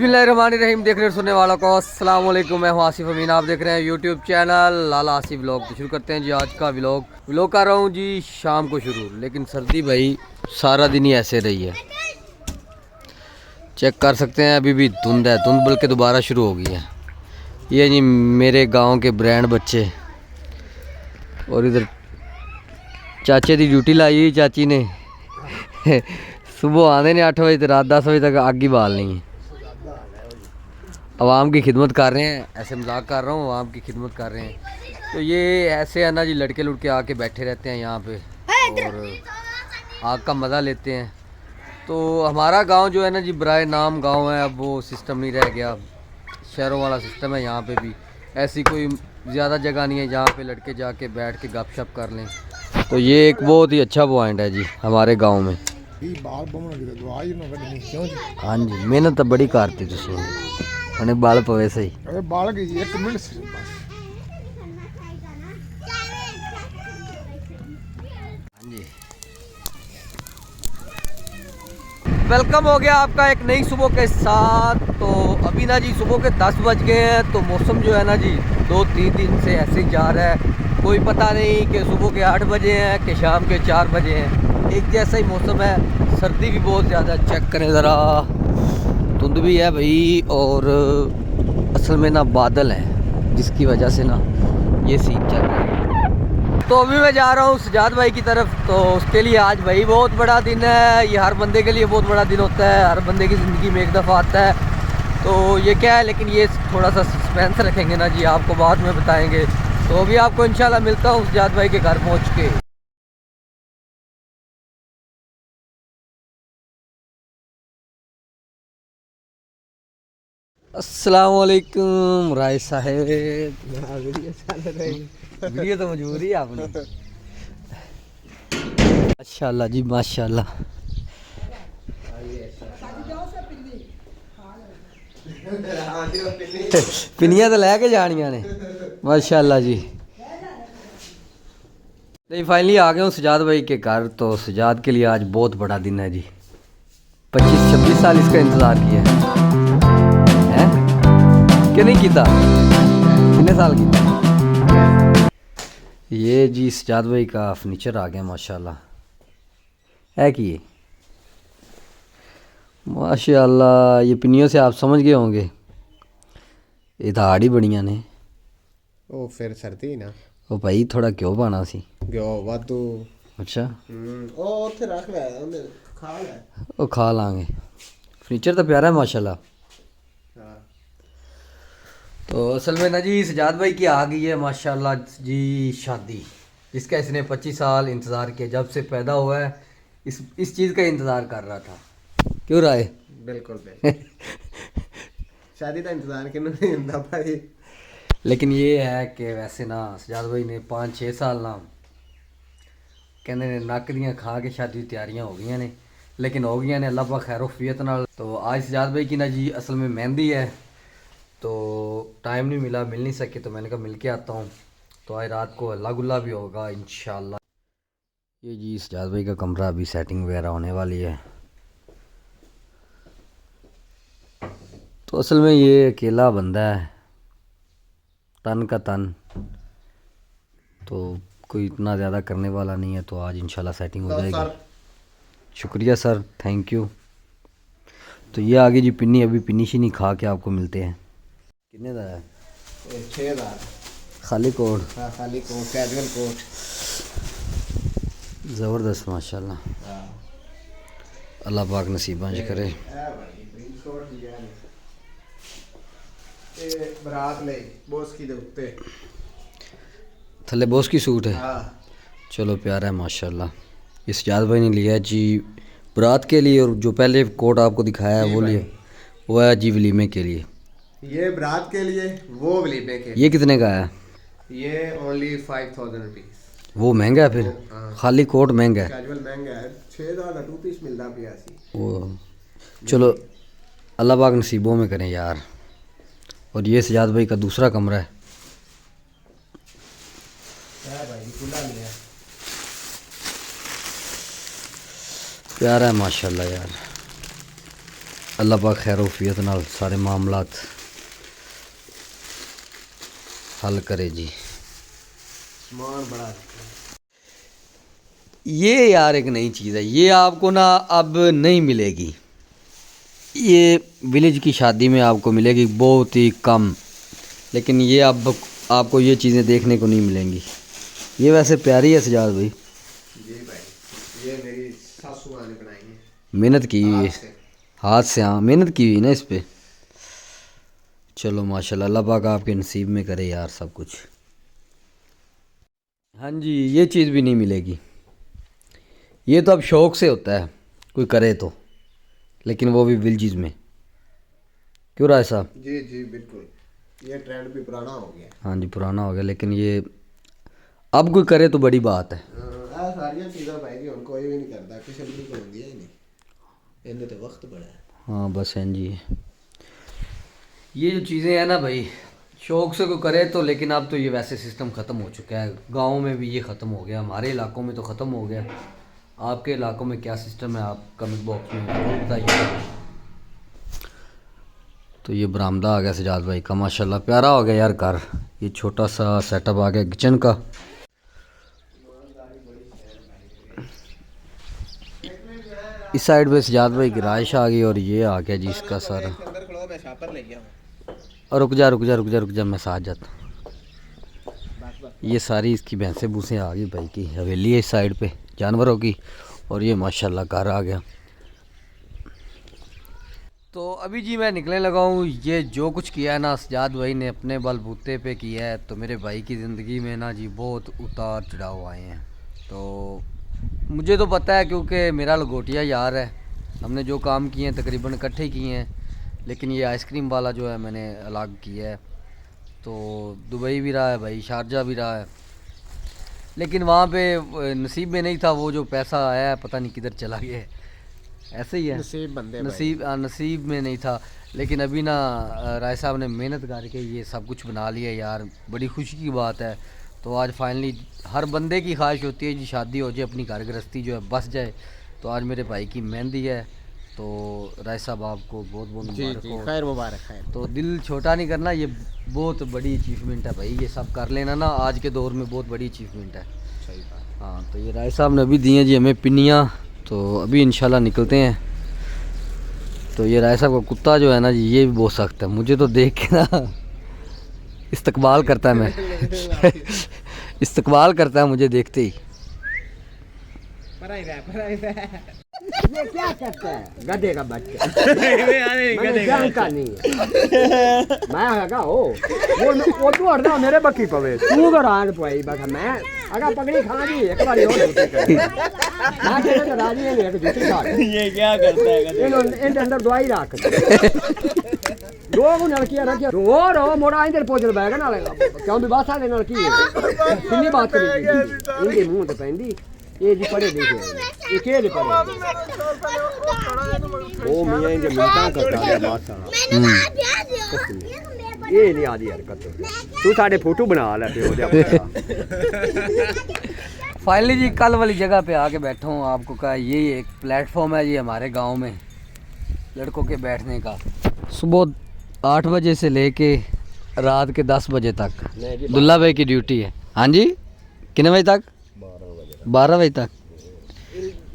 बिस्मिल्लाहिर्रहमानिर्रहीम। देख रहे सुनने वालों को अस्सलाम वालेकुम। मैं हूं आसिफ अमीन। आप देख रहे हैं यूट्यूब चैनल लाला आसिफ व्लॉग। तो शुरू करते हैं जी आज का व्लॉग कर रहा हूं जी शाम को शुरू, लेकिन सर्दी भाई सारा दिन ही ऐसे रही है। चेक कर सकते हैं अभी भी धुंध है, धुंध बल्कि दोबारा शुरू हो गई है। ये जी मेरे गाँव के ब्रांड बच्चे, और इधर चाचे की ड्यूटी लाई हुई चाची ने। सुबह आते ने 8 बजे तो रात 10 बजे तक आग ही बालनी है। आवाम की खिदमत कर रहे हैं, ऐसे मजाक कर रहा हूँ, आवाम की खिदमत कर रहे हैं। तो ये ऐसे है ना जी, लड़के लुड़के आके बैठे रहते हैं यहाँ पे और आग का मज़ा लेते हैं। तो हमारा गांव जो है ना जी, बराए नाम गांव है, अब वो सिस्टम नहीं रह गया। शहरों वाला सिस्टम है यहाँ पे भी। ऐसी कोई ज़्यादा जगह नहीं है जहाँ पे लड़के जाके बैठ के गपशप कर लें। तो ये एक बहुत ही अच्छा पॉइंट है जी हमारे गाँव में। हाँ जी, मेहनत तो बड़ी करती तुम उन्हें बाल पवे सही। अरे बाल की एक मिनट से हाँ जी, वेलकम हो गया आपका एक नई सुबह के साथ। तो अभी ना जी सुबह के 10 बज गए हैं। तो मौसम जो है ना जी 2-3 दिन से ऐसे ही जा रहा है। कोई पता नहीं कि सुबह के 8 बजे हैं कि शाम के 4 बजे हैं, एक जैसा ही मौसम है। सर्दी भी बहुत ज़्यादा, चेक करें ज़रा, धुंध भी है भाई, और असल में ना बादल है जिसकी वजह से ना ये सीन चल रहा है। तो अभी मैं जा रहा हूँ सजाद भाई की तरफ। तो उसके लिए आज भाई बहुत बड़ा दिन है। ये हर बंदे के लिए बहुत बड़ा दिन होता है, हर बंदे की ज़िंदगी में एक दफ़ा आता है। तो ये क्या है, लेकिन ये थोड़ा सा सस्पेंस रखेंगे ना जी, आपको बाद में बताएंगे। तो अभी आपको इंशाल्लाह मिलता हूँ सजाद भाई के घर पहुँच के। अस्सलाम वालेकुम राय साहेब। वीडियो तो मजबूरी है आपने। माशाल्लाह जी माशाल्लाह। पिनियां तो लैके जानियां ने माशाल्लाह जी। नहीं, फाइनली आ गए हूँ सजाद भाई के घर। तो सजाद के लिए आज बहुत बड़ा दिन है जी। 25-26 साल इसका इंतज़ार किया है कि नहीं किया? कितने साल की? ये जी सजाद भाई का फर्नीचर आ गया माशाल्लाह। है कि ये माशाल्लाह, ये पिनियों से आप समझ गए होंगे, ये तो हाड़ी बढ़िया ने। ओ फिर सर्दी ना ओ भाई थोड़ा क्यों पाना सी गयो वादू। अच्छा ओ उथे रख ले ओने खा ले। ओ खा लांगे। फर्नीचर तो प्यारा है माशाल्लाह। हां तो असल में ना जी सजाद भाई की आ गई है माशाल्लाह जी शादी, जिसका इसने 25 साल इंतज़ार किया। जब से पैदा हुआ है इस चीज़ का इंतज़ार कर रहा था। क्यों राय? बिल्कुल भाई। शादी का इंतजार क्यों नहीं होता भाई? लेकिन ये है कि वैसे ना सजाद भाई ने 5-6 साल ना कहते ने नक दियाँ खा के शादी तैयारियां हो गई ने, लेकिन हो गई ने अल्लाह पा खैरोफियत नाल। तो आज सजाद भाई की ना जी असल में मेहंदी है। तो टाइम नहीं मिला, मिल नहीं सके, तो मैंने कहा मिल के आता हूँ। तो आज रात को हल्ला गुल्ला भी होगा इंशाल्लाह। ये जी सजाद भाई का कमरा अभी सेटिंग वगैरह होने वाली है। तो असल में ये अकेला बंदा है, तन का तन, तो कोई इतना ज़्यादा करने वाला नहीं है। तो आज इंशाल्लाह सेटिंग हो जाएगी। शुक्रिया सर, थैंक यू। तो ये आगे जी पिन्नी, अभी पिन्नी शी खा के आपको मिलते हैं। कितने का है? 6000 खाली कोट? हां खाली कोट, कैजुअल कोट। ज़बरदस्त माशाल्लाह। हां अल्लाह पाक नसीबां च करे। ए भाई प्रिंट कोट लिया ने ए बरात ले बॉस की दे उत्ते थल्ले बॉस की सूट है। हां चलो प्यारा है माशाल्लाह। ये सजाद भाई ने लिया है जी बारात के लिए, और जो पहले कोट आपको दिखाया है वो लिया, वो है जी वलीमे के लिए। ये बरात के लिए, वो वलीमे के लिए। ये कितने का है? ये ओनली 5000 रुपीस। वो महंगा है फिर? हाँ। खाली कोट महंगा है? कैजुअल महंगा है। 6000 का 2 पीस मिलता पिया सी। वो चलो अल्लाह पाक नसीबों में करें यार। और ये सजाद भाई का दूसरा कमरा है। भाई खुला लिया प्यारा है माशाल्लाह यार। अल्लाह पाक खैर वफियत नाल सारे मामलात हल करे जी। सामान बड़ा ये यार एक नई चीज़ है, ये आपको ना अब नहीं मिलेगी। ये विलेज की शादी में आपको मिलेगी बहुत ही कम, लेकिन ये अब आपको ये चीज़ें देखने को नहीं मिलेंगी। ये वैसे प्यारी है सजाद भाई, जी भाई, ये मेरी सासू माँ ने बनाई है, मेहनत की हुई है हाथ से। हाँ मेहनत की हुई ना इस पे। चलो माशाल्लाह, अल्लाह पाक आपके नसीब में करे यार सब कुछ। हाँ जी, ये चीज़ भी नहीं मिलेगी। ये तो अब शौक़ से होता है कोई करे तो, लेकिन वो भी विलेज में। क्यों राय साहब? जी जी बिल्कुल, ये ट्रेंड भी पुराना हो गया। हाँ जी पुराना हो गया, लेकिन ये अब कोई करे तो बड़ी बात है। सारिया चीज़ा भाई जी हम कोई भी नहीं करता, किसी भी को होंगी ही नहीं, इन्हें तो वक्त बड़ा है। हाँ बस हैं जी, ये जो चीज़ें हैं ना भाई, शौक़ से कोई करे तो, लेकिन अब तो ये वैसे सिस्टम ख़त्म हो चुका है। गांव में भी ये ख़त्म हो गया, हमारे इलाकों में तो ख़त्म हो गया। आपके इलाकों में क्या सिस्टम है आप कमेंट बॉक्स में ज़रूर बताइए। तो ये बरामदा आ गया सजाद भाई का, माशाल्लाह प्यारा हो गया यार घर। ये छोटा सा सेटअप आ गया किचन का। इस साइड पे सजाद भाई की राइश आ गई, और ये आ गया जी इसका सारा। और रुक जा मैं साथ जाता हूँ। ये सारी इसकी भैंसें भूसें आ गई भाई की, हवेली है इस साइड पे जानवरों की, और ये माशाल्लाह घर आ गया। तो अभी जी मैं निकलने लगा हूँ। ये जो कुछ किया है ना सजाद भाई ने अपने बलबूते पे किया है, तो मेरे भाई की ज़िंदगी में ना जी बहुत उतार चढ़ाव आए हैं। तो मुझे तो पता है क्योंकि मेरा लंगोटिया यार है, हमने जो काम किए हैं तकरीबन इकट्ठे किए हैं। लेकिन ये आइसक्रीम वाला जो है मैंने अलग किया है। तो दुबई भी रहा है भाई, शारजा भी रहा है, लेकिन वहाँ पे नसीब में नहीं था। वो जो पैसा आया है पता नहीं किधर चला गया है, ऐसे ही है नसीब बंदे नसीब में नहीं था। लेकिन अभी ना राय साहब ने मेहनत करके ये सब कुछ बना लिया यार, बड़ी खुशी की बात है। तो आज फाइनली हर बंदे की ख्वाहिश होती है जी शादी हो जाए, अपनी घर गृहस्थी जो है बस जाए। तो आज मेरे भाई की मेहंदी है, तो राय साहब आपको बहुत बहुत मुबारक हो। खैर मुबारक खैर। तो दिल छोटा नहीं करना, ये बहुत बड़ी अचीवमेंट है भाई, ये सब कर लेना ना आज के दौर में बहुत बड़ी अचीवमेंट है। सही बात। हाँ तो ये राय साहब ने अभी दी हैं जी हमें पिन्नियाँ, तो अभी इंशाल्लाह निकलते हैं। तो ये राय साहब का कुत्ता जो है ना जी, ये भी बहुत सख्त है, मुझे तो देख के ना इस्तकबाल करता है मैं इस्तकबाल करता है मुझे देखते ही। ये क्या करता है गधे का बच्चा मैंने जानता नहीं है। मैं हगा हो वो तू हटदा मेरे बक्की पवे तू घरान पई बस मैं अगर पगड़ी खा दी एक बार और जूती कर मैं तेरे तो राजी नहीं है कि जूती खा। ये क्या करता है गधे? इनके अंदर दवाई रख लोग नलकियां रखिया और हो मोड़ा इधर पोजल बैग ना लेगा क्यों भी बात आले नाल की कितनी बात करी इनके मुंह ते पैंदी ये जी पढ़े लिखे ये के पढ़े ओ मियां इनके मिलता करता है बात ये नहीं आदी हरकत तू साडे फोटो बना ले पे ओदे फाइनली जी कल वाली जगह पे आके बैठा हूँ। आपको कहा ये एक प्लेटफॉर्म है जी हमारे गांव में लड़कों के बैठने का, सुबह 8 बजे से लेके रात के 10 बजे तक दुल्ला भाई की ड्यूटी है। हाँ जी कितने बजे तक? 12 बजे तक।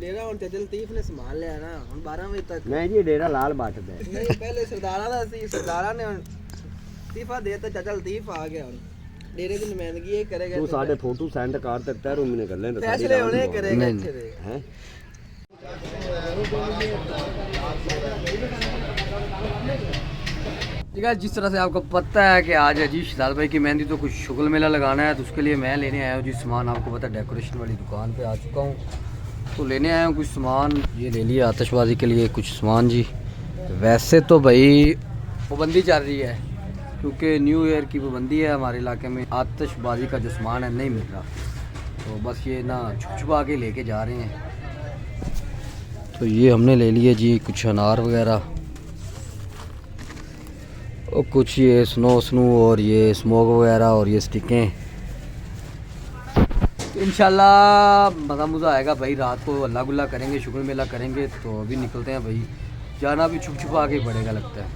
डेरा ਹੁਣ ਤੇ ਲਤੀਫ ਨੇ ਸੰਭਾਲ ਲਿਆ ਨਾ, ਹੁਣ 12 ਵਜੇ ਤੱਕ नहीं जी डेरा लाल बाट पे ਨਹੀਂ ਪਹਿਲੇ ਸਰਦਾਰਾਂ ਦਾ ਸੀ, ਸਰਦਾਰਾਂ ਨੇ ਹੁਣ ਅਸਤੀਫਾ ਦੇ ਦਿੱਤਾ, ਚਾਚਾ ਲਤੀਫ ਆ ਗਿਆ ਹੁਣ डेरे की नुमाइंदगी ये करेगा। तू साडे फोटो सेंड कर ते तैरू मैंने कर लेंगे फैसले होने करेगा नहीं, अच्छे से हैं ठीक है। जिस तरह से आपको पता है कि आज है जी शहजाद भाई की मेहंदी, तो कुछ शुगल मेला लगाना है, तो उसके लिए मैं लेने आया हूँ जी सामान। आपको पता है डेकोरेशन वाली दुकान पे आ चुका हूँ, तो लेने आया हूँ कुछ सामान। ये ले लिया आतिशबाजी के लिए कुछ सामान जी। वैसे तो भाई पाबंदी चल रही है क्योंकि न्यू ईयर की पाबंदी है हमारे इलाके में, आतिशबाजी का जो सामान है नहीं मिल रहा, तो बस ये ना छुप छुपा के लेके जा रहे हैं। तो ये हमने ले लिए जी कुछ अनार वगैरह और कुछ ये स्नो और ये स्मोक वगैरह और ये स्टिकें। इंशाल्लाह मज़ा आएगा भाई, रात को अल्लाह गुल्ला करेंगे, शुक्र मेला करेंगे। तो अभी निकलते हैं भाई, जाना भी छुप छुपा के ही पड़ेगा लगता है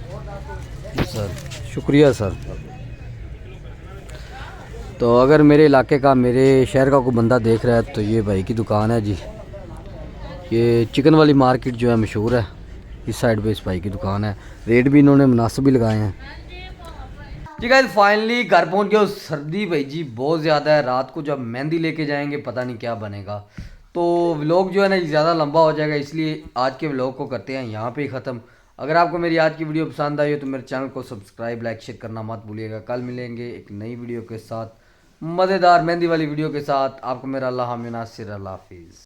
जी सर। शुक्रिया सर। तो अगर मेरे इलाके का, मेरे शहर का कोई बंदा देख रहा है तो ये भाई की दुकान है जी। ये चिकन वाली मार्केट जो है मशहूर है, इस साइड पे इस भाई की दुकान है। रेट भी इन्होंने मुनासिब भी लगाए हैं जी। गाइस फाइनली घर पहुंच गए। सर्दी भाई जी बहुत ज़्यादा है। रात को जब मेहंदी लेके जाएंगे पता नहीं क्या बनेगा। तो व्लॉग जो है ना ज़्यादा लंबा हो जाएगा, इसलिए आज के व्लॉग को करते हैं यहाँ पे ही ख़त्म। अगर आपको मेरी आज की वीडियो पसंद आई हो तो मेरे चैनल को सब्सक्राइब, लाइक, शेयर करना मत भूलिएगा। कल मिलेंगे एक नई वीडियो के साथ, मज़ेदार मेहंदी वाली वीडियो के साथ। आपको मेरा अल्लाह हामिद नासिर, अल्लाह हाफिज़।